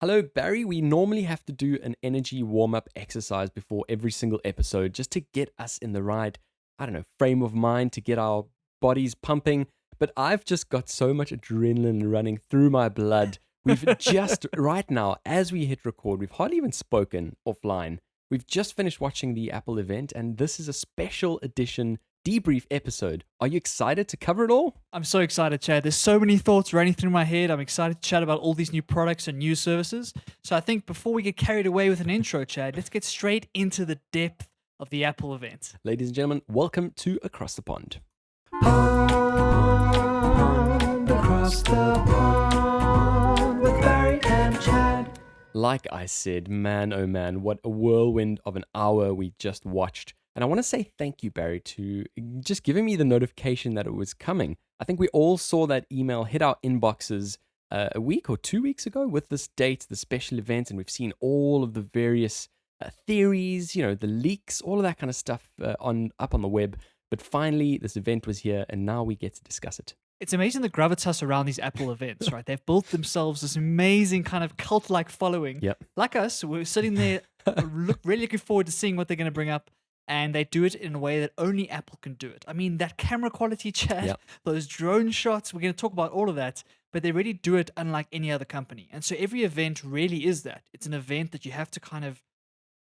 Hello, Barry. We normally have to do an energy warm up exercise before every single episode just to get us in the right, frame of mind to get our bodies pumping. But I've just got so much adrenaline running through my blood. We've just, right now, as we hit record, we've hardly even spoken offline. We've just finished watching the Apple event, and this is a special edition debrief episode. Are you excited to cover it all? I'm so excited, Chad. There's so many thoughts running through my head. I'm excited to chat about all these new products and new services. So I think before we get carried away with an intro, Chad, let's get straight into the depth of the Apple event. Ladies and gentlemen, welcome to Across the Pond. Across the pond with Barry and Chad. Like I said, man, oh man, what a whirlwind of an hour we just watched. And I want to say thank you, Barry, to just giving me the notification that it was coming. I think we all saw that email hit our inboxes a week or 2 weeks ago with this date, the special event, and we've seen all of the various theories, the leaks, all of that kind of stuff up on the web. But finally, this event was here, and now we get to discuss it. It's amazing the gravitas around these Apple events, right? They've built themselves this amazing kind of cult-like following. Yep. Like us, we're sitting there really looking forward to seeing what they're going to bring up. And they do it in a way that only Apple can do it. I mean, that camera quality, Chad, Yep. those drone shots, we're going to talk about all of that, but they really do it unlike any other company. And so every event really is that. It's an event that you have to kind of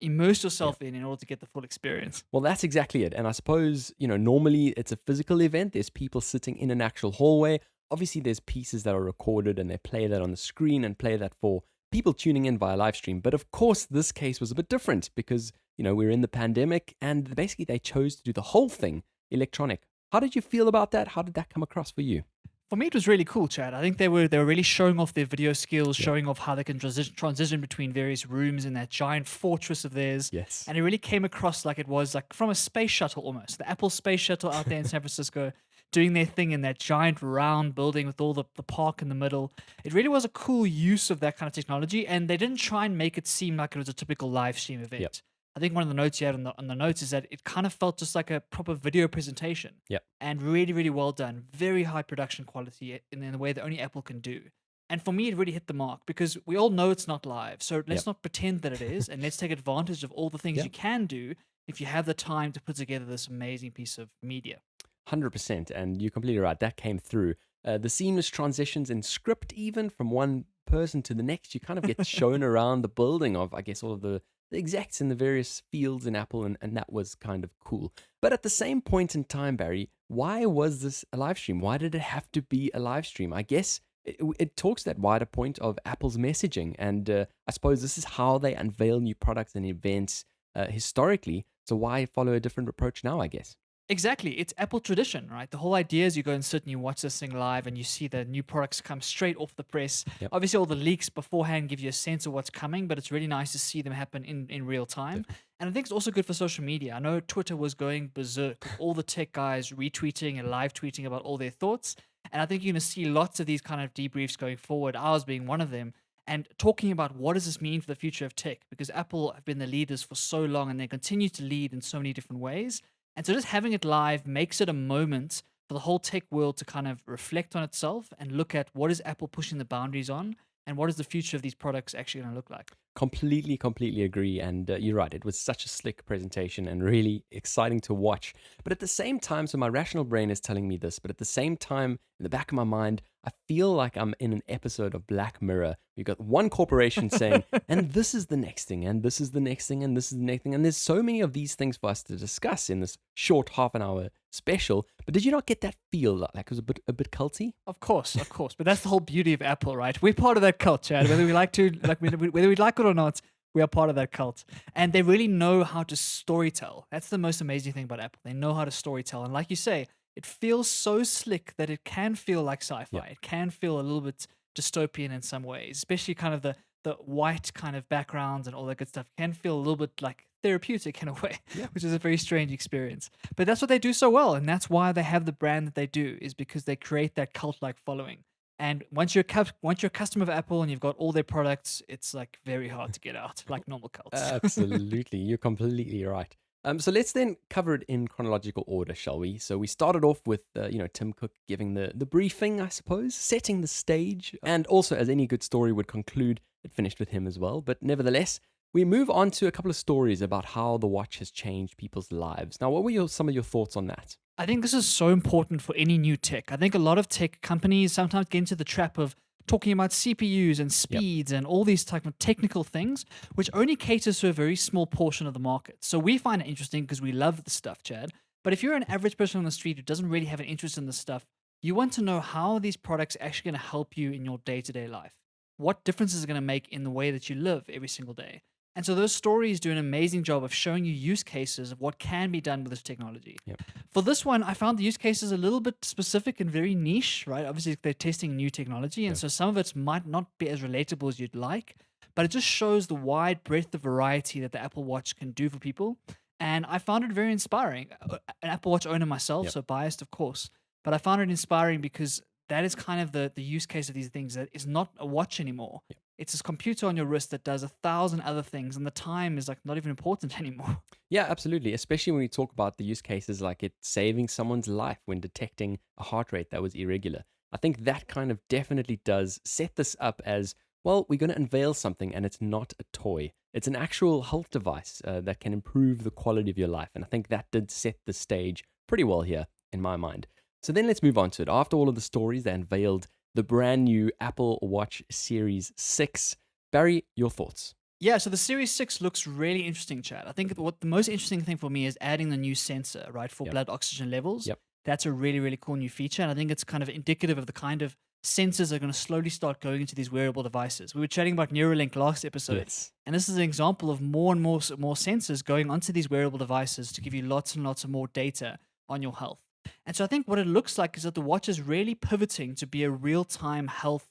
immerse yourself in order to get the full experience. Well, that's exactly it. And I suppose, normally it's a physical event. There's people sitting in an actual hallway. Obviously, there's pieces that are recorded and they play that on the screen and play that for people tuning in via live stream. But of course, this case was a bit different because, we're in the pandemic and basically they chose to do the whole thing electronic. How did you feel about that? How did that come across for you? For me, it was really cool, Chad. I think they were really showing off their video skills, showing off how they can transition between various rooms in that giant fortress of theirs. Yes. And it really came across like it was like from a space shuttle almost. The Apple space shuttle out there in San Francisco doing their thing in that giant round building with all the park in the middle. It really was a cool use of that kind of technology, and they didn't try and make it seem like it was a typical live stream event. Yep. I think one of the notes you had on the notes is that it kind of felt just like a proper video presentation. Yep. And really, really well done. Very high production quality in the way that only Apple can do. And for me, it really hit the mark because we all know it's not live. So let's not pretend that it is, and let's take advantage of all the things you can do if you have the time to put together this amazing piece of media. 100%. And you're completely right. That came through. The seamless transitions in script, even from one person to the next, you kind of get shown around the building of, I guess, all of the execs in the various fields in Apple, and that was kind of cool. But at the same point in time, Barry, why was this a live stream? Why did it have to be a live stream? I guess it talks that wider point of Apple's messaging, and I suppose this is how they unveil new products and events historically. So why follow a different approach now, I guess? Exactly. It's Apple tradition, right? The whole idea is you go and sit and you watch this thing live and you see the new products come straight off the press. Yep. Obviously, all the leaks beforehand give you a sense of what's coming, but it's really nice to see them happen in real time. And I think it's also good for social media. I know Twitter was going berserk, with all the tech guys retweeting and live tweeting about all their thoughts. And I think you're going to see lots of these kind of debriefs going forward, ours being one of them, and talking about what does this mean for the future of tech? Because Apple have been the leaders for so long and they continue to lead in so many different ways. And so just having it live makes it a moment for the whole tech world to kind of reflect on itself and look at what is Apple pushing the boundaries on and what is the future of these products actually going to look like. Completely agree. And you're right. It was such a slick presentation and really exciting to watch. But at the same time, so my rational brain is telling me this, but at the same time, in the back of my mind, I feel like I'm in an episode of Black Mirror. You've got one corporation saying, and this is the next thing, and this is the next thing, and this is the next thing. And there's so many of these things for us to discuss in this short half an hour special. But did you not get that feel like it was a bit culty? Of course. But that's the whole beauty of Apple, right? We're part of that cult, Chad. Whether we like it or not, we are part of that cult. And they really know how to storytell. That's the most amazing thing about Apple. They know how to storytell. And like you say, it feels so slick that it can feel like sci-fi. Yeah. It can feel a little bit dystopian in some ways, especially kind of the white kind of backgrounds and all that good stuff. It can feel a little bit like therapeutic in a way, which is a very strange experience. But that's what they do so well, and that's why they have the brand that they do, is because they create that cult-like following. And once you're a customer of Apple and you've got all their products, it's like very hard to get out, like normal cults. Absolutely. You're completely right. So let's then cover it in chronological order, shall we? So we started off with, Tim Cook giving the briefing, I suppose, setting the stage, and also, as any good story would conclude, it finished with him as well. But nevertheless, we move on to a couple of stories about how the watch has changed people's lives. Now, what were some of your thoughts on that? I think this is so important for any new tech. I think a lot of tech companies sometimes get into the trap of talking about CPUs and speeds and all these type of technical things, which only caters to a very small portion of the market. So we find it interesting because we love the stuff, Chad. But if you're an average person on the street who doesn't really have an interest in this stuff, you want to know how these products are actually going to help you in your day-to-day life. What difference is it going to make in the way that you live every single day? And so those stories do an amazing job of showing you use cases of what can be done with this technology. Yep. For this one, I found the use cases a little bit specific and very niche, right? Obviously, they're testing new technology, and so some of it might not be as relatable as you'd like, but it just shows the wide breadth of variety that the Apple Watch can do for people. And I found it very inspiring. An Apple Watch owner myself, so biased, of course, but I found it inspiring because that is kind of the use case of these things. That is not a watch anymore. Yep. It's this computer on your wrist that does 1,000 other things, and the time is like not even important anymore. Yeah, absolutely. Especially when we talk about the use cases like it saving someone's life when detecting a heart rate that was irregular. I think that kind of definitely does set this up as, well, we're going to unveil something and it's not a toy. It's an actual health device that can improve the quality of your life. And I think that did set the stage pretty well here in my mind. So then let's move on to it. After all of the stories, they unveiled the brand new Apple Watch Series 6. Barry, your thoughts? Yeah, so the Series 6 looks really interesting, Chad. I think what the most interesting thing for me is adding the new sensor, right, for blood oxygen levels. Yep. That's a really, really cool new feature. And I think it's kind of indicative of the kind of sensors that are going to slowly start going into these wearable devices. We were chatting about Neuralink last episode. Yes. And this is an example of more and more sensors going onto these wearable devices to give you lots and lots of more data on your health. And so I think what it looks like is that the watch is really pivoting to be a real-time health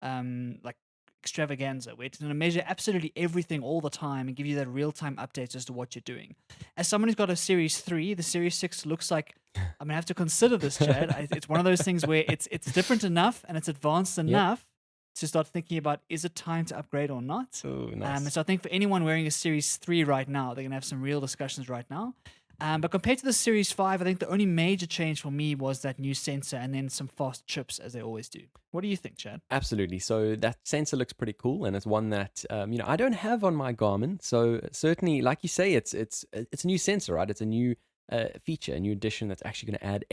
like extravaganza, where it's going to measure absolutely everything all the time and give you that real-time updates as to what you're doing. As someone who's got a Series 3, the Series 6 looks like, I'm going to have to consider this, Chad. It's one of those things where it's different enough and it's advanced enough to start thinking about, is it time to upgrade or not? Oh, nice. And so I think for anyone wearing a Series 3 right now, they're going to have some real discussions right now. But compared to the Series 5, I think the only major change for me was that new sensor and then some fast chips, as they always do. What do you think, Chad? Absolutely. So that sensor looks pretty cool, and it's one that I don't have on my Garmin. So certainly, like you say, it's a new sensor, right? It's a new feature, a new addition that's actually going to add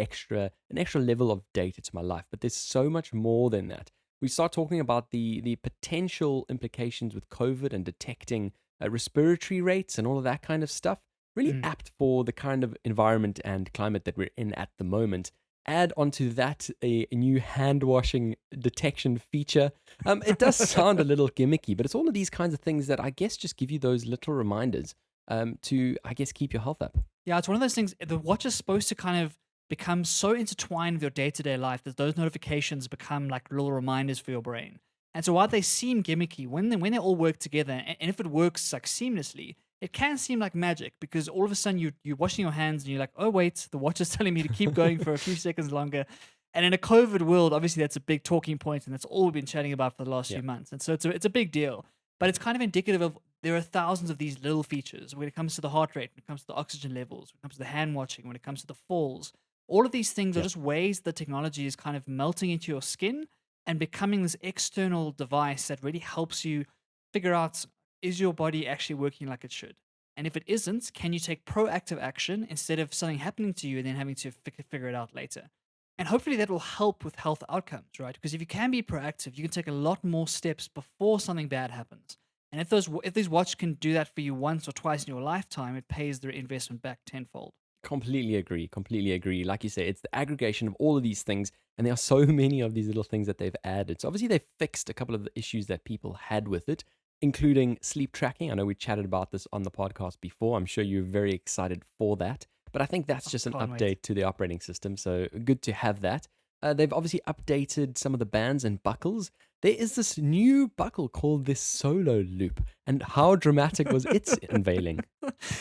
an extra level of data to my life. But there's so much more than that. We start talking about the potential implications with COVID and detecting respiratory rates and all of that kind of stuff. Really apt for the kind of environment and climate that we're in at the moment. Add onto that a new hand washing detection feature. It does sound a little gimmicky, but it's all of these kinds of things that I guess just give you those little reminders to, I guess, keep your health up. Yeah, it's one of those things. The watch is supposed to kind of become so intertwined with your day-to-day life that those notifications become like little reminders for your brain. And so while they seem gimmicky, when they all work together, and if it works like seamlessly, it can seem like magic, because all of a sudden you're washing your hands and you're like, oh, wait, the watch is telling me to keep going for a few seconds longer. And in a COVID world, obviously that's a big talking point, and that's all we've been chatting about for the last few months. And so it's a big deal. But it's kind of indicative of there are thousands of these little features when it comes to the heart rate, when it comes to the oxygen levels, when it comes to the hand watching, when it comes to the falls. All of these things are just ways the technology is kind of melting into your skin and becoming this external device that really helps you figure out, is your body actually working like it should? And if it isn't, can you take proactive action instead of something happening to you and then having to figure it out later? And hopefully that will help with health outcomes, right? Because if you can be proactive, you can take a lot more steps before something bad happens. And if these watches can do that for you once or twice in your lifetime, it pays the investment back tenfold. Completely agree. Like you say, it's the aggregation of all of these things, and there are so many of these little things that they've added. So obviously they've fixed a couple of the issues that people had with it, including sleep tracking. I know we chatted about this on the podcast before. I'm sure you're very excited for that. But I think that's just an update to the operating system, so good to have that. They've obviously updated some of the bands and buckles. There is this new buckle called this Solo Loop, and how dramatic was its unveiling?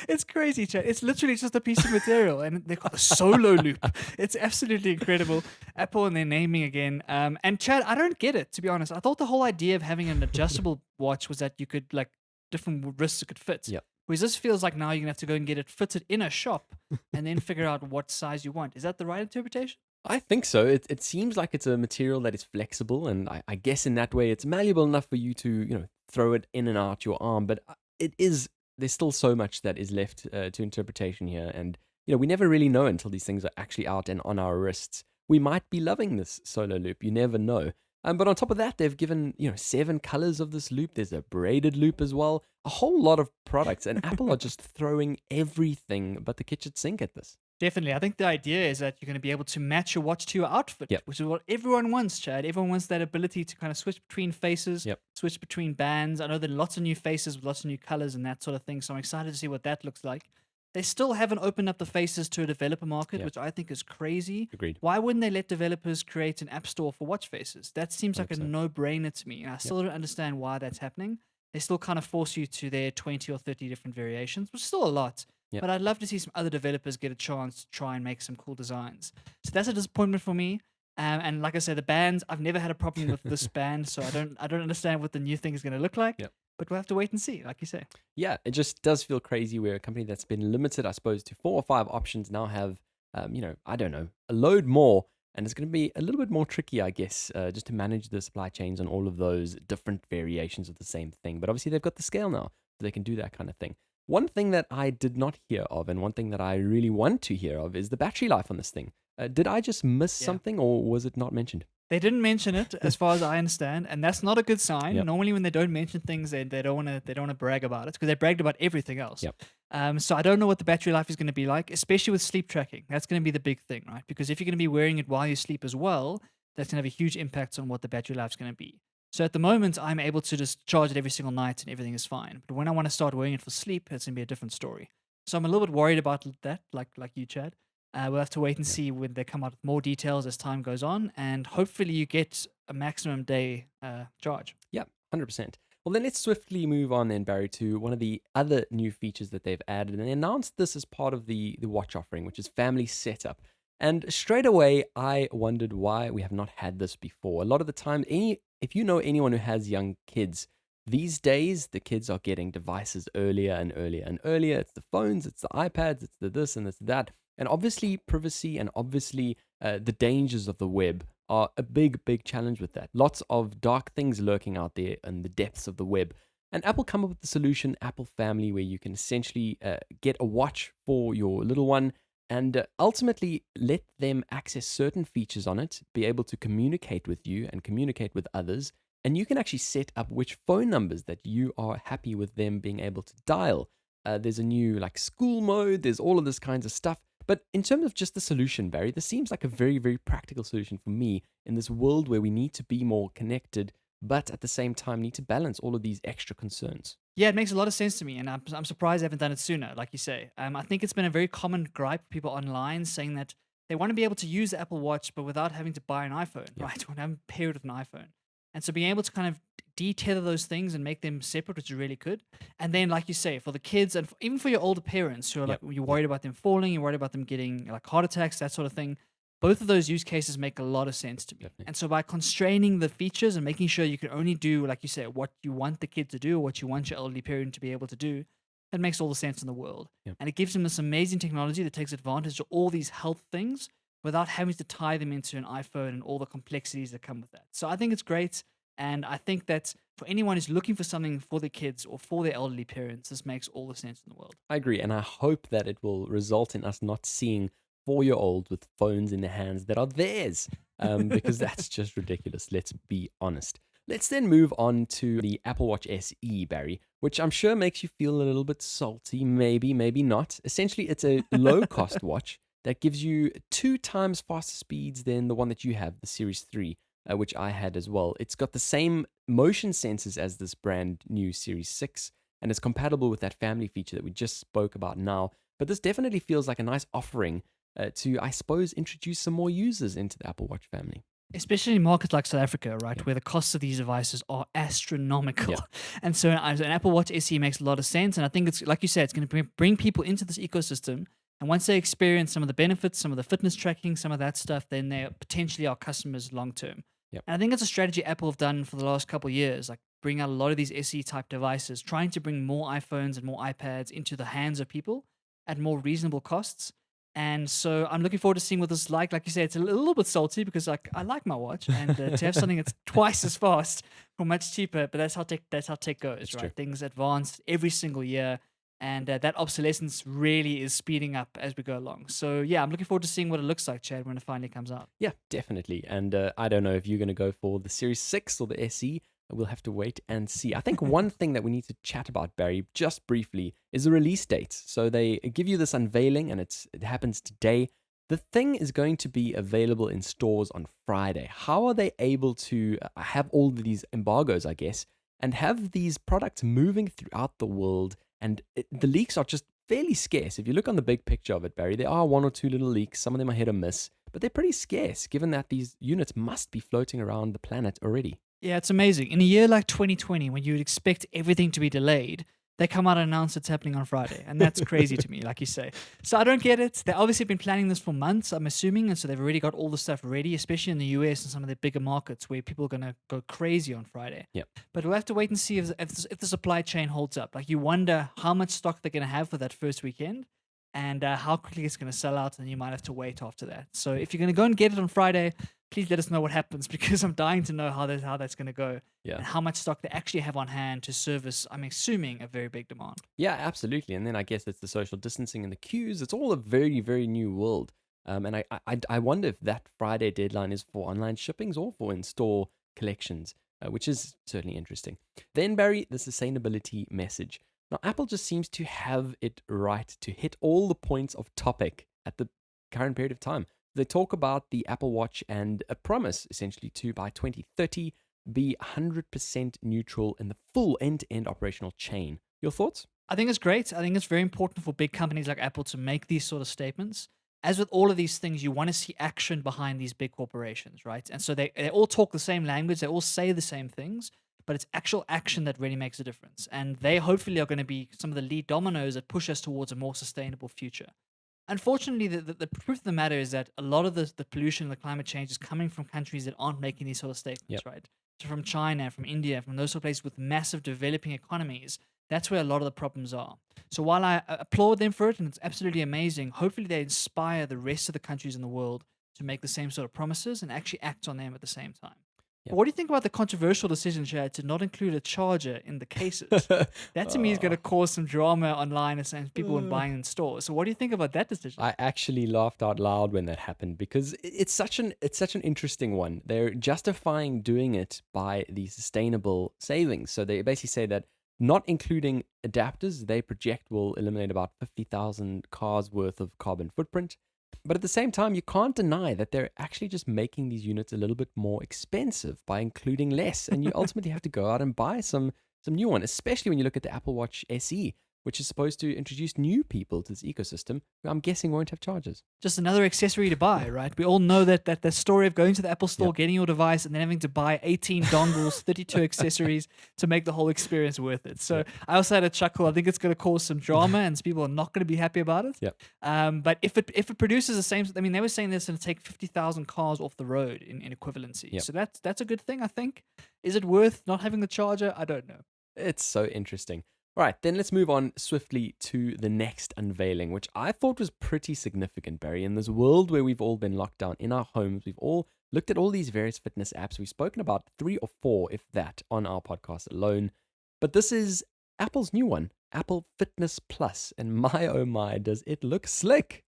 It's crazy, Chad. It's literally just a piece of material, and they've got a Solo Loop. It's absolutely incredible. Apple and their naming again. And Chad, I don't get it, to be honest. I thought the whole idea of having an adjustable watch was that you could, like, different wrists it could fit. Yep. Whereas this feels like now you're gonna have to go and get it fitted in a shop and then figure out what size you want. Is that the right interpretation? I think so. It seems like it's a material that is flexible, and I guess in that way it's malleable enough for you to throw it in and out your arm. But it is there's still so much that is left to interpretation here, and we never really know until these things are actually out and on our wrists. We might be loving this solo loop. You never know. But on top of that, they've given 7 colors of this loop. There's a braided loop as well. A whole lot of products, and Apple are just throwing everything but the kitchen sink at this. Definitely. I think the idea is that you're going to be able to match your watch to your outfit, Yep. which is what everyone wants, Chad. Everyone wants that ability to kind of switch between faces, Yep. switch between bands. I know there are lots of new faces with lots of new colors and that sort of thing. So I'm excited to see what that looks like. They still haven't opened up the faces to a developer market, Yep. which I think is crazy. Agreed. Why wouldn't they let developers create an app store for watch faces? That seems like a 100%. no-brainer to me. And I still don't understand why that's happening. They still kind of force you to their 20 or 30 different variations, which is still a lot. Yep. But I'd love to see some other developers get a chance to try and make some cool designs. So that's a disappointment for me. And like I said, the bands, I've never had a problem with this band, so I don't understand what the new thing is going to look like. Yep. But we'll have to wait and see, like you say. Yeah, it just does feel crazy where a company that's been limited, I suppose, to 4 or 5 options now have, I don't know, a load more. And it's going to be a little bit more tricky, I guess, just to manage the supply chains on all of those different variations of the same thing. But obviously, they've got the scale now, so they can do that kind of thing. One thing that I did not hear of, and one thing that I really want to hear of, is the battery life on this thing. Did I just miss Yeah. something, or was it not mentioned? They didn't mention it, as far as I understand, and that's not a good sign. Yep. Normally, when they don't mention things, they don't want to brag about it because they bragged about everything else. Yep. So I don't know what the battery life is going to be like, especially with sleep tracking. That's going to be the big thing, right? Because if you're going to be wearing it while you sleep as well, that's going to have a huge impact on what the battery life is going to be. So at the moment, I'm able to just charge it every single night and everything is fine. But when I want to start wearing it for sleep, it's going to be a different story. So I'm a little bit worried about that, like you, Chad. We'll have to wait and see when they come out with more details as time goes on, and hopefully you get a maximum day charge. Yeah, 100%. Well, then let's swiftly move on then, Barry, to one of the other new features that they've added. And they announced this as part of the watch offering, which is family setup. And straight away, I wondered why we have not had this before. A lot of the time, if you know anyone who has young kids, these days, the kids are getting devices earlier and earlier and earlier. It's the phones, it's the iPads, it's the this and it's that. And obviously, privacy and obviously the dangers of the web are a big, big challenge with that. Lots of dark things lurking out there in the depths of the web. And Apple come up with the solution, Apple Family, where you can essentially get a watch for your little one and ultimately let them access certain features on it, be able to communicate with you and communicate with others. And you can actually set up which phone numbers that you are happy with them being able to dial. There's a new school mode, there's all of this kinds of stuff. But in terms of just the solution, Barry, this seems like a very, very practical solution for me in this world where we need to be more connected, but at the same time need to balance all of these extra concerns. Yeah, it makes a lot of sense to me, and I'm surprised they haven't done it sooner, like you say. I think it's been a very common gripe for people online saying that they want to be able to use the Apple Watch, but without having to buy an iPhone, Yeah. right? When I'm paired with an iPhone. And so being able to kind of detether those things and make them separate, which is really good. And then, like you say, for the kids and even for your older parents who are Yep. you're worried about them falling, you're worried about them getting heart attacks, that sort of thing. Both of those use cases make a lot of sense to me. Definitely. And so by constraining the features and making sure you can only do, like you say, what you want the kid to do or what you want your elderly parent to be able to do, that makes all the sense in the world. Yep. And it gives them this amazing technology that takes advantage of all these health things without having to tie them into an iPhone and all the complexities that come with that. So I think it's great. And I think that for anyone who's looking for something for their kids or for their elderly parents, this makes all the sense in the world. I agree, and I hope that it will result in us not seeing 4-year-olds with phones in their hands that are theirs, because that's just ridiculous, let's be honest. Let's then move on to the Apple Watch SE, Barry, which I'm sure makes you feel a little bit salty, maybe not. Essentially, it's a low-cost watch that gives you 2 times faster speeds than the one that you have, the Series 3. Which I had as well. It's got the same motion sensors as this brand new Series 6, and it's compatible with that family feature that we just spoke about now. But this definitely feels like a nice offering to, I suppose, introduce some more users into the Apple Watch family. Especially in markets like South Africa, right, Yeah. where the costs of these devices are astronomical. Yeah. And so an Apple Watch SE makes a lot of sense. And I think it's, like you said, it's going to bring people into this ecosystem. And once they experience some of the benefits, some of the fitness tracking, some of that stuff, then they're potentially our customers long term. Yep. And I think it's a strategy Apple have done for the last couple of years. Like bring out a lot of these SE type devices, trying to bring more iPhones and more iPads into the hands of people at more reasonable costs. And so I'm looking forward to seeing what this is like. Like you said, it's a little bit salty because I like my watch, and to have something that's twice as fast for much cheaper. But that's how tech goes, It's right? true. Things advance every single year, and that obsolescence really is speeding up as we go along. So yeah, I'm looking forward to seeing what it looks like, Chad, when it finally comes out. Yeah, definitely. And I don't know if you're going to go for the Series 6 or the SE. We'll have to wait and see. I think one thing that we need to chat about, Barry, just briefly, is the release date. So they give you this unveiling, and it happens today. The thing is going to be available in stores on Friday. How are they able to have all of these embargoes, I guess, and have these products moving throughout the world? And the leaks are just fairly scarce. If you look on the big picture of it, Barry, there are one or two little leaks. Some of them are hit or miss, but they're pretty scarce, given that these units must be floating around the planet already. Yeah, it's amazing. In a year like 2020, when you would expect everything to be delayed, they come out and announce it's happening on Friday. And that's crazy to me, like you say. So I don't get it. They obviously been planning this for months, I'm assuming. And so they've already got all the stuff ready, especially in the US and some of the bigger markets where people are going to go crazy on Friday. Yep. But we'll have to wait and see if the supply chain holds up. Like, you wonder how much stock they're going to have for that first weekend, and how quickly it's going to sell out, and you might have to wait after that. So if you're going to go and get it on Friday, please let us know what happens, because I'm dying to know how that's going to go, Yeah. and how much stock they actually have on hand to service, I'm assuming, a very big demand. Yeah, absolutely. And then I guess it's the social distancing and the queues. It's all a very, very new world. And I wonder if that Friday deadline is for online shippings or for in-store collections, which is certainly interesting. Then, Barry, the sustainability message. Now, Apple just seems to have it right to hit all the points of topic at the current period of time. They talk about the Apple Watch and a promise, essentially, to, by 2030, be 100% neutral in the full end-to-end operational chain. Your thoughts? I think it's great. I think it's very important for big companies like Apple to make these sort of statements. As with all of these things, you want to see action behind these big corporations, right? And so they all talk the same language, they all say the same things, but it's actual action that really makes a difference. And they hopefully are going to be some of the lead dominoes that push us towards a more sustainable future. Unfortunately, the truth of the matter is that a lot of the pollution and the climate change is coming from countries that aren't making these sort of statements, right? So from China, from India, from those sort of places with massive developing economies, that's where a lot of the problems are. So while I applaud them for it, and it's absolutely amazing, hopefully they inspire the rest of the countries in the world to make the same sort of promises and actually act on them at the same time. Yeah. But what do you think about the controversial decision, Chad, to not include a charger in the cases? That to me is going to cause some drama online and people when buying in stores. So what do you think about that decision? I actually laughed out loud when that happened, because it's such an interesting one. They're justifying doing it by the sustainable savings. So they basically say that not including adapters, they project will eliminate about 50,000 cars worth of carbon footprint. But at the same time, you can't deny that they're actually just making these units a little bit more expensive by including less. And you ultimately have to go out and buy some new one, especially when you look at the Apple Watch SE, which is supposed to introduce new people to this ecosystem, who I'm guessing won't have chargers. Just another accessory to buy, right? We all know that the story of going to the Apple Store, getting your device, and then having to buy 18 dongles, 32 accessories to make the whole experience worth it. So I also had a chuckle. I think it's going to cause some drama, and people are not going to be happy about it. But if it produces the same, I mean, they were saying this going to take 50,000 cars off the road in equivalency. So that's a good thing, I think. Is it worth not having the charger? I don't know. It's so interesting. All right, then let's move on swiftly to the next unveiling, which I thought was pretty significant, Barry. In this world where we've all been locked down in our homes, we've all looked at all these various fitness apps. We've spoken about 3 or 4, if that, on our podcast alone. But this is Apple's new one, Apple Fitness Plus. And my, oh my, does it look slick.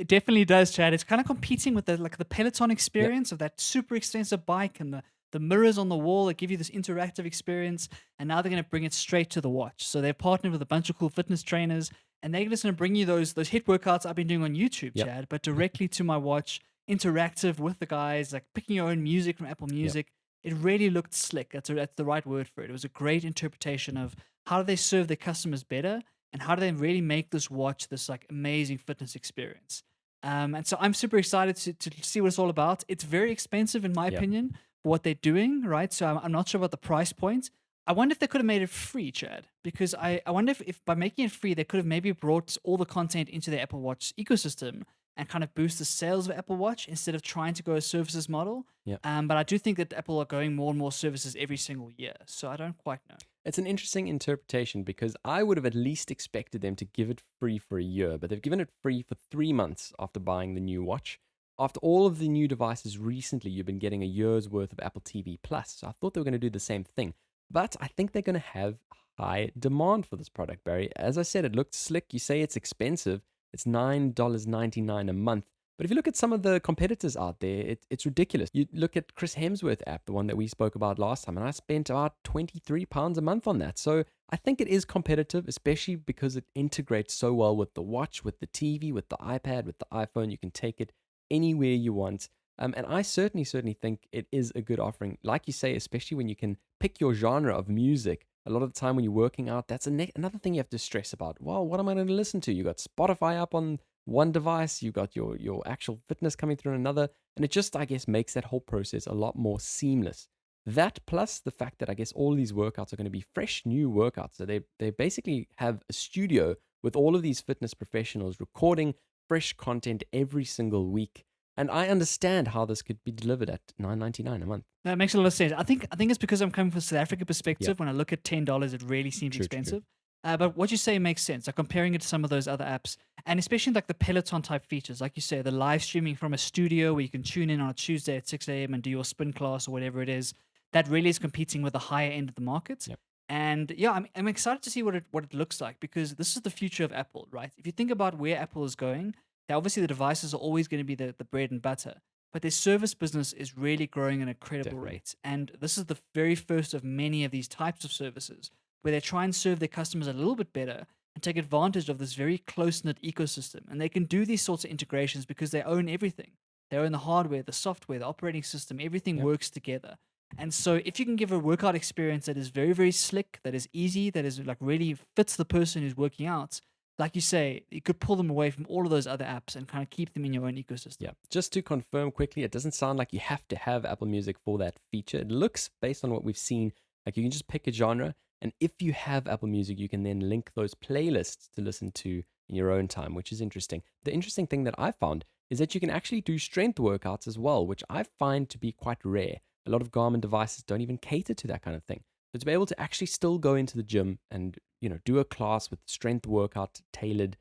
It definitely does, Chad. It's kind of competing with the Peloton experience of that super expensive bike, and the mirrors on the wall that give you this interactive experience. And now they're going to bring it straight to the watch. So they've partnered with a bunch of cool fitness trainers, and they're just going to bring you those HIIT workouts I've been doing on YouTube, Chad, but directly to my watch, interactive with the guys, like picking your own music from Apple Music. It really looked slick. That's the right word for it. It was a great interpretation of how do they serve their customers better, and how do they really make this watch this like amazing fitness experience. And so I'm super excited to see what it's all about. It's very expensive, in my opinion, for what they're doing, right? So I'm not sure about the price point. I wonder if they could have made it free, Chad, because I wonder if by making it free, they could have maybe brought all the content into the Apple Watch ecosystem and kind of boost the sales of Apple Watch instead of trying to go a services model. Yeah. But I do think that Apple are going more and more services every single year. So I don't quite know. It's an interesting interpretation because I would have at least expected them to give it free for a year, but they've given it free for 3 months after buying the new watch. After all of the new devices recently, you've been getting a year's worth of Apple TV Plus. So I thought they were going to do the same thing. But I think they're going to have high demand for this product, Barry. As I said, it looked slick. You say it's expensive. It's $9.99 a month. But if you look at some of the competitors out there, it's ridiculous. You look at Chris Hemsworth app, the one that we spoke about last time, and I spent about £23 a month on that. So I think it is competitive, especially because it integrates so well with the watch, with the TV, with the iPad, with the iPhone. You can take it anywhere you want. And I certainly think it is a good offering. Like you say, especially when you can pick your genre of music. A lot of the time when you're working out, that's another thing you have to stress about. Well, what am I going to listen to? You got Spotify up on one device, you got your actual fitness coming through on another, and it just, I guess, makes that whole process a lot more seamless. That plus the fact that I guess all these workouts are going to be fresh new workouts. So they basically have a studio with all of these fitness professionals recording fresh content every single week. And I understand how this could be delivered at $9.99 a month. That makes a lot of sense. I think it's because I'm coming from a South Africa perspective. When I look at $10, it really seems True. expensive. But what you say makes sense. Like comparing it to some of those other apps, and especially like the Peloton type features, like you say, the live streaming from a studio where you can tune in on a Tuesday at 6 a.m. and do your spin class or whatever it is. That really is competing with the higher end of the market. Yep. And yeah, I'm excited to see what it looks like, because this is the future of Apple, right? If you think about where Apple is going, obviously the devices are always going to be the bread and butter, but their service business is really growing at a credible Definitely. rate. And this is the very first of many of these types of services where they try and serve their customers a little bit better and take advantage of this very close-knit ecosystem. And they can do these sorts of integrations because they own everything. They own the hardware, the software, the operating system, everything Yep. works together. And so if you can give a workout experience that is very, very slick, that is easy, that is like really fits the person who's working out, like you say, you could pull them away from all of those other apps and kind of keep them in your own ecosystem. Yeah. Just to confirm quickly, it doesn't sound like you have to have Apple Music for that feature. It looks, based on what we've seen, like you can just pick a genre. And if you have Apple Music, you can then link those playlists to listen to in your own time, which is interesting. The interesting thing that I found is that you can actually do strength workouts as well, which I find to be quite rare. A lot of Garmin devices don't even cater to that kind of thing. So to be able to actually still go into the gym and, do a class with strength workout, tailored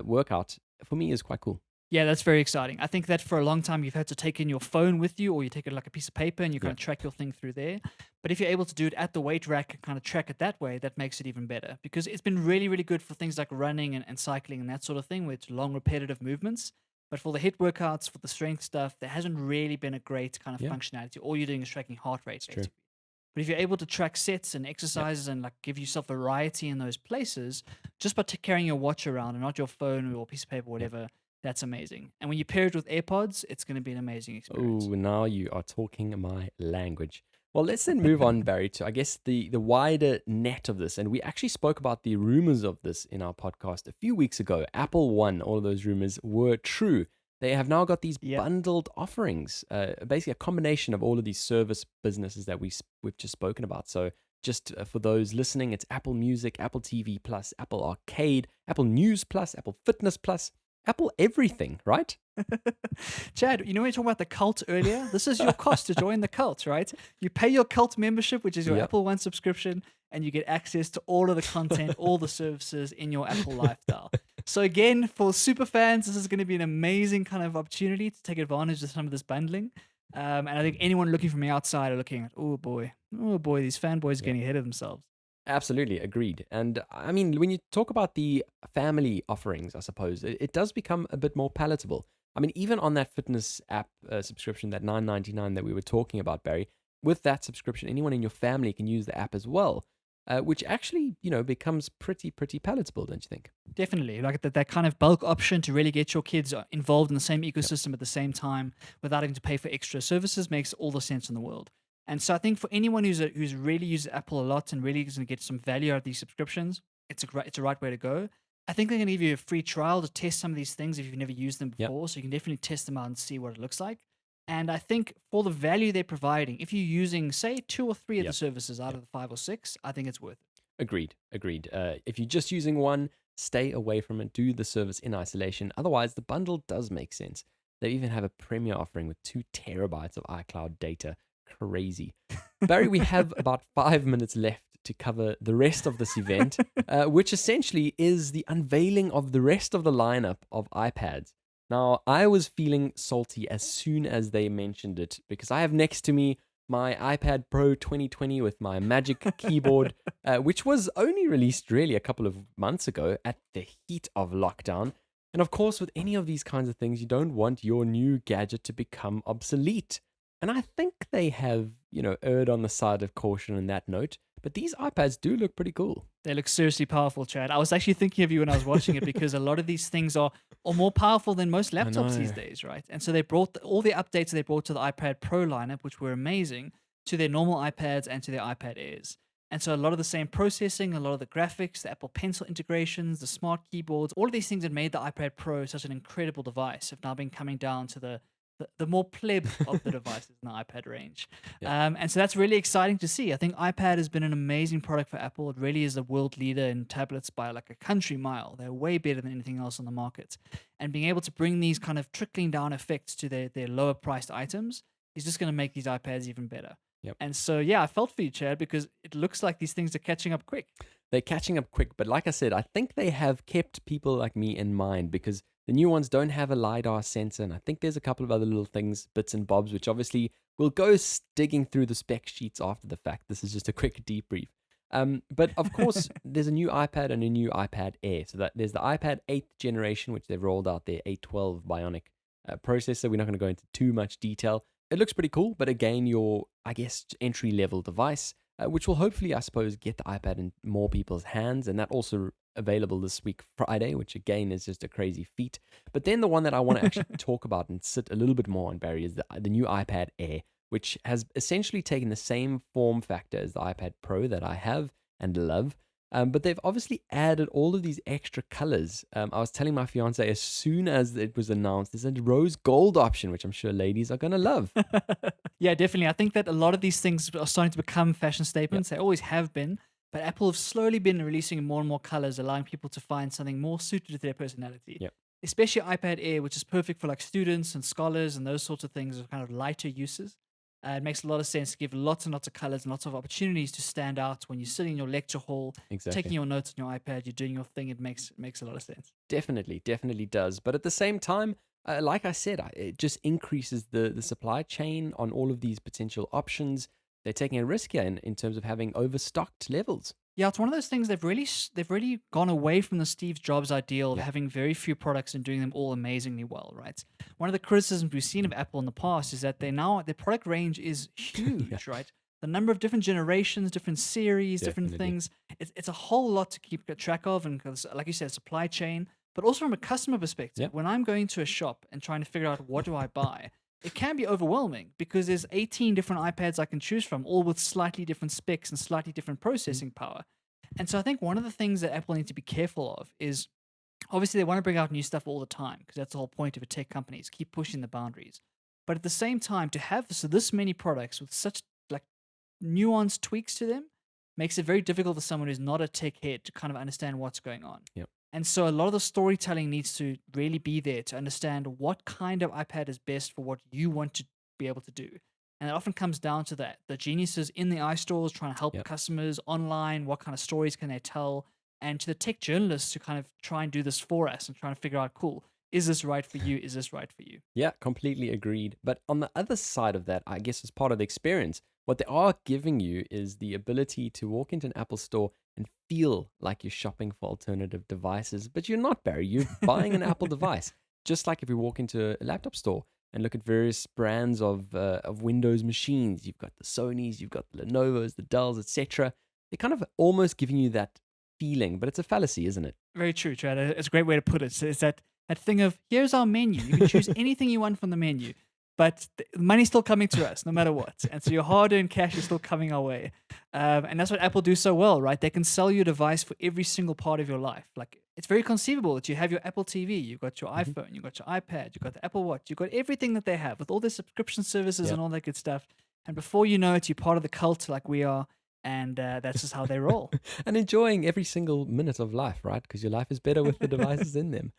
workout, for me is quite cool. Yeah, that's very exciting. I think that for a long time you've had to take in your phone with you, or you take it like a piece of paper and you kind of track your thing through there. But if you're able to do it at the weight rack and kind of track it that way, that makes it even better, because it's been really, really good for things like running and cycling and that sort of thing, where it's long, repetitive movements. But for the HIIT workouts, for the strength stuff, there hasn't really been a great kind of functionality. All you're doing is tracking heart rate, It's true. basically. But if you're able to track sets and exercises and like give yourself variety in those places, just by carrying your watch around and not your phone or piece of paper, whatever, that's amazing. And when you pair it with AirPods, it's going to be an amazing experience. Oh, now you are talking my language. Well, let's then move on, Barry, to I guess the wider net of this. And we actually spoke about the rumors of this in our podcast a few weeks ago. Apple won. All of those rumors were true. They have now got these bundled offerings, basically a combination of all of these service businesses that we've just spoken about. So just for those listening, it's Apple Music, Apple TV Plus, Apple Arcade, Apple News Plus, Apple Fitness Plus, Apple everything, right? Chad, when you were talking about the cult earlier, this is your cost to join the cult, right? You pay your cult membership, which is your Apple One subscription, and you get access to all of the content, all the services in your Apple lifestyle. So again, for super fans, this is going to be an amazing kind of opportunity to take advantage of some of this bundling. And I think anyone looking from the outside are looking at, oh boy, these fanboys are getting ahead of themselves. Absolutely, agreed. And I mean, when you talk about the family offerings, I suppose, it does become a bit more palatable. I mean, even on that fitness app subscription, that $9.99 that we were talking about, Barry, with that subscription, anyone in your family can use the app as well, which actually, becomes pretty palatable, don't you think? Definitely. Like that kind of bulk option to really get your kids involved in the same ecosystem at the same time without having to pay for extra services makes all the sense in the world. And so I think for anyone who's really used Apple a lot and really is going to get some value out of these subscriptions, it's a right way to go. I think they're going to give you a free trial to test some of these things if you've never used them before. So you can definitely test them out and see what it looks like. And I think for the value they're providing, if you're using, say, 2 or 3 of the services out of the 5 or 6, I think it's worth it. Agreed. If you're just using one, stay away from it. Do the service in isolation. Otherwise, the bundle does make sense. They even have a premier offering with 2 terabytes of iCloud data. Crazy. Barry, we have about 5 minutes left to cover the rest of this event, which essentially is the unveiling of the rest of the lineup of iPads. Now, I was feeling salty as soon as they mentioned it because I have next to me my iPad Pro 2020 with my Magic Keyboard, which was only released really a couple of months ago at the heat of lockdown. And of course, with any of these kinds of things, you don't want your new gadget to become obsolete. And I think they have, erred on the side of caution in that note. But these iPads do look pretty cool. They look seriously powerful, Chad. I was actually thinking of you when I was watching it because a lot of these things are more powerful than most laptops these days, right? And so they brought all the updates they brought to the iPad Pro lineup, which were amazing, to their normal iPads and to their iPad Airs. And so a lot of the same processing, a lot of the graphics, the Apple Pencil integrations, the smart keyboards, all of these things that made the iPad Pro such an incredible device have now been coming down to the more pleb of the devices in the iPad range. Yeah. And so that's really exciting to see. I think iPad has been an amazing product for Apple. It really is the world leader in tablets by like a country mile. They're way better than anything else on the market. And being able to bring these kind of trickling down effects to their lower priced items is just going to make these iPads even better. Yep. And so, yeah, I felt for you, Chad, because it looks like these things are catching up quick. They're catching up quick, but like I said, I think they have kept people like me in mind because the new ones don't have a LiDAR sensor, and I think there's a couple of other little things, bits and bobs, which obviously we'll go digging through the spec sheets after the fact. This is just a quick debrief. But of course, there's a new iPad and a new iPad Air. So that there's the iPad 8th generation, which they've rolled out their A12 Bionic processor. We're not going to go into too much detail. It looks pretty cool, but again, your, I guess, entry-level device, which will hopefully, I suppose, get the iPad in more people's hands, and that also available this week, Friday, which again is just a crazy feat. But then the one that I want to actually talk about and sit a little bit more on, Barry, is the new iPad Air, which has essentially taken the same form factor as the iPad Pro that I have and love. But they've obviously added all of these extra colors. I was telling my fiance as soon as it was announced, there's a rose gold option, which I'm sure ladies are going to love. Yeah, definitely. I think that a lot of these things are starting to become fashion statements. They always have been. But Apple have slowly been releasing more and more colors, allowing people to find something more suited to their personality. Yep. Especially iPad Air, which is perfect for like students and scholars and those sorts of things of kind of lighter uses. It makes a lot of sense to give lots and lots of colors and lots of opportunities to stand out when you're sitting in your lecture hall, taking your notes on your iPad, you're doing your thing. It makes a lot of sense. Definitely does. But at the same time, like I said, it just increases the supply chain on all of these potential options. They're taking a risk here in terms of having overstocked levels. Yeah, it's one of those things they've really gone away from the Steve Jobs ideal of having very few products and doing them all amazingly well, right? One of the criticisms we've seen of Apple in the past is that their product range is huge, right? The number of different generations, different series, different things, it's a whole lot to keep track of, and like you said, supply chain, but also from a customer perspective. When I'm going to a shop and trying to figure out what do I buy, it can be overwhelming because there's 18 different iPads I can choose from, all with slightly different specs and slightly different processing power. And so I think one of the things that Apple needs to be careful of is, obviously they want to bring out new stuff all the time because that's the whole point of a tech company, is keep pushing the boundaries. But at the same time, to have this many products with such like nuanced tweaks to them makes it very difficult for someone who's not a tech head to kind of understand what's going on. Yep. And so a lot of the storytelling needs to really be there to understand what kind of iPad is best for what you want to be able to do. And it often comes down to that. The geniuses in the iStores trying to help customers online, what kind of stories can they tell? And to the tech journalists who kind of try and do this for us and trying to figure out, cool, is this right for you? Is this right for you? Yeah, completely agreed. But on the other side of that, I guess as part of the experience, what they are giving you is the ability to walk into an Apple store and feel like you're shopping for alternative devices. But you're not, Barry. You're buying an Apple device. Just like if you walk into a laptop store and look at various brands of Windows machines. You've got the Sonys, you've got the Lenovo's, the Dells, etc. They're kind of almost giving you that feeling, but it's a fallacy, isn't it? Very true, Chad. It's a great way to put it. It's that thing of, here's our menu. You can choose anything you want from the menu, but the money's still coming to us no matter what. And so your hard-earned cash is still coming our way. And that's what Apple do so well, right? They can sell you a device for every single part of your life. Like, it's very conceivable that you have your Apple TV, you've got your iPhone, you've got your iPad, you've got the Apple Watch, you've got everything that they have with all their subscription services and all that good stuff. And before you know it, you're part of the cult like we are. and that's just how they roll. And enjoying every single minute of life, right? Because your life is better with the devices in them.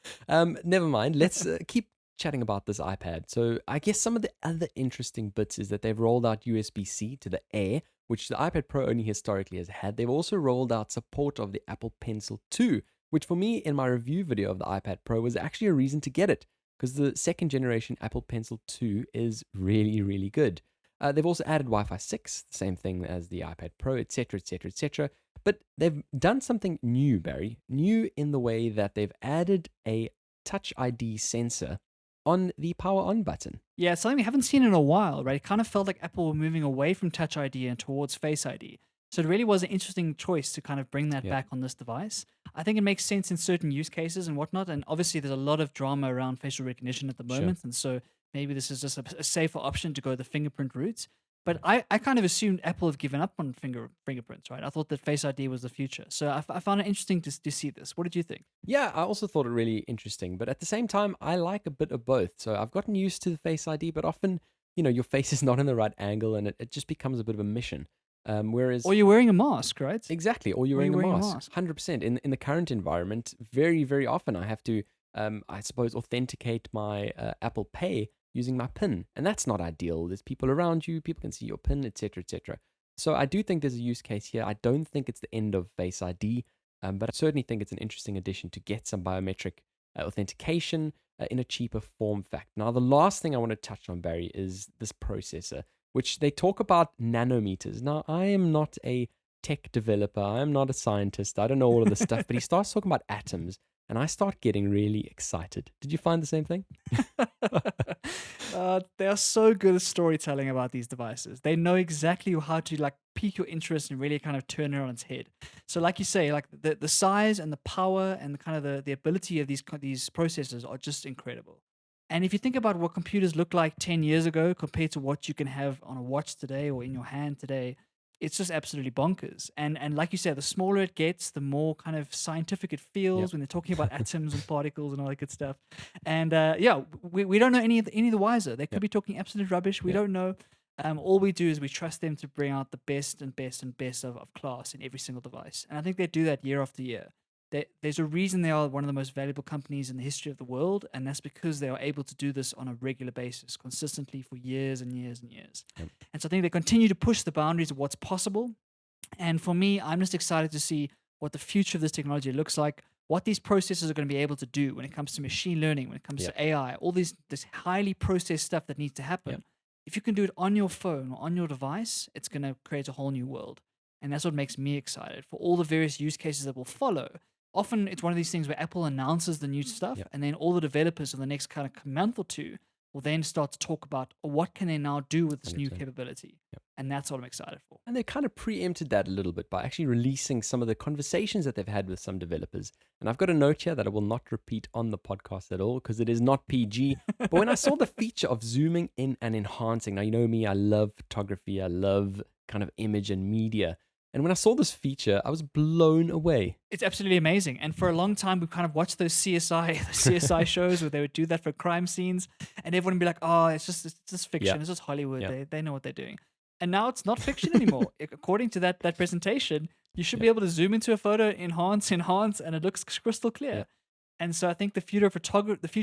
Never mind. Let's keep chatting about this iPad. So I guess some of the other interesting bits is that they've rolled out USB-C to the Air, which the iPad Pro only historically has had. They've also rolled out support of the Apple Pencil 2, which for me in my review video of the iPad Pro was actually a reason to get it, because the second generation Apple Pencil 2 is really, really good. They've also added Wi-Fi 6, the same thing as the iPad Pro, etc., etc., etc. But they've done something new, Barry. New in the way that they've added a Touch ID sensor on the power on button. Yeah, it's something we haven't seen in a while, right? It kind of felt like Apple were moving away from Touch ID and towards Face ID. So it really was an interesting choice to kind of bring that back on this device. I think it makes sense in certain use cases and whatnot. And obviously, there's a lot of drama around facial recognition at the moment. And so maybe this is just a safer option to go the fingerprint route. But I kind of assumed Apple have given up on fingerprints, right? I thought that Face ID was the future. So I found it interesting to see this. What did you think? Yeah, I also thought it really interesting. But at the same time, I like a bit of both. So I've gotten used to the Face ID, but often, your face is not in the right angle and it just becomes a bit of a mission. Whereas, or you're wearing a mask, right? Exactly, or you're wearing a mask. 100%. In the current environment, very, very often I have to, I suppose, authenticate my Apple Pay using my PIN, and that's not ideal. There's people around you, people can see your PIN, etc., etc. So I do think there's a use case here. I don't think it's the end of Face ID, but I certainly think it's an interesting addition to get some biometric authentication in a cheaper form factor. Now, the last thing I want to touch on, Barry, is this processor, which they talk about nanometers. Now, I am not a tech developer. I am not a scientist. I don't know all of this stuff, but he starts talking about atoms, and I start getting really excited. Did you find the same thing? They are so good at storytelling about these devices. They know exactly how to pique your interest and really kind of turn it on its head. So like you say, like the size and the power and the kind of the ability of these processors are just incredible. And if you think about what computers looked like 10 years ago compared to what you can have on a watch today or in your hand today, it's just absolutely bonkers. And like you said, the smaller it gets, the more kind of scientific it feels when they're talking about atoms and particles and all that good stuff. And we don't know any of the wiser. They could be talking absolute rubbish. We don't know. All we do is we trust them to bring out the best and best and best of class in every single device. And I think they do that year after year. There's a reason they are one of the most valuable companies in the history of the world, and that's because they are able to do this on a regular basis, consistently for years and years and years. Yep. And so I think they continue to push the boundaries of what's possible. And for me, I'm just excited to see what the future of this technology looks like, what these processors are going to be able to do when it comes to machine learning, when it comes to AI, all this highly processed stuff that needs to happen. Yep. If you can do it on your phone or on your device, it's going to create a whole new world. And that's what makes me excited for all the various use cases that will follow. Often it's one of these things where Apple announces the new stuff, and then all the developers in the next kind of month or two will then start to talk about what can they now do with this 100%. new capability. And that's what I'm excited for. And they kind of preempted that a little bit by actually releasing some of the conversations that they've had with some developers. And I've got a note here that I will not repeat on the podcast at all because it is not PG. But when I saw the feature of zooming in and enhancing, now you know me, I love photography, I love kind of image and media. And when I saw this feature, I was blown away. It's absolutely amazing. And for a long time, we've kind of watched those CSI shows where they would do that for crime scenes. And everyone would be like, oh, it's just fiction. It's just Hollywood. They know what they're doing. And now it's not fiction anymore. According to that presentation, you should be able to zoom into a photo, enhance, and it looks crystal clear. And so I think the future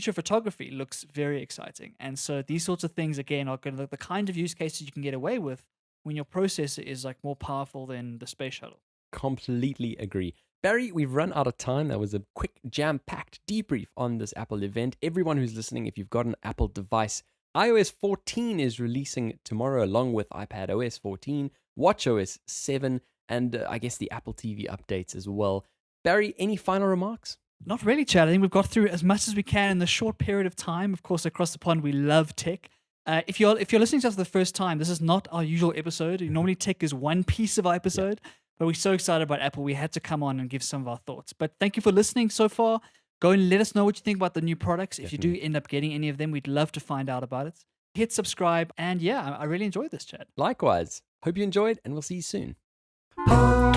of photography looks very exciting. And so these sorts of things, again, are going to look the kind of use cases you can get away with when your processor is more powerful than the space shuttle. Completely agree. Barry, we've run out of time. That was a quick, jam-packed debrief on this Apple event. Everyone who's listening, if you've got an Apple device, iOS 14 is releasing tomorrow along with iPadOS 14, watchOS 7, and I guess the Apple TV updates as well. Barry, any final remarks? Not really, Chad. I think we've got through as much as we can in the short period of time. Of course, across the pond, we love tech. If you're listening to us for the first time, this is not our usual episode. Normally, tech is one piece of our episode, but we're so excited about Apple, we had to come on and give some of our thoughts. But thank you for listening so far. Go and let us know what you think about the new products. If you do end up getting any of them, we'd love to find out about it. Hit subscribe, and I really enjoyed this chat. Likewise. Hope you enjoyed, and we'll see you soon. Pond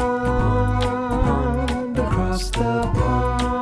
across the pond.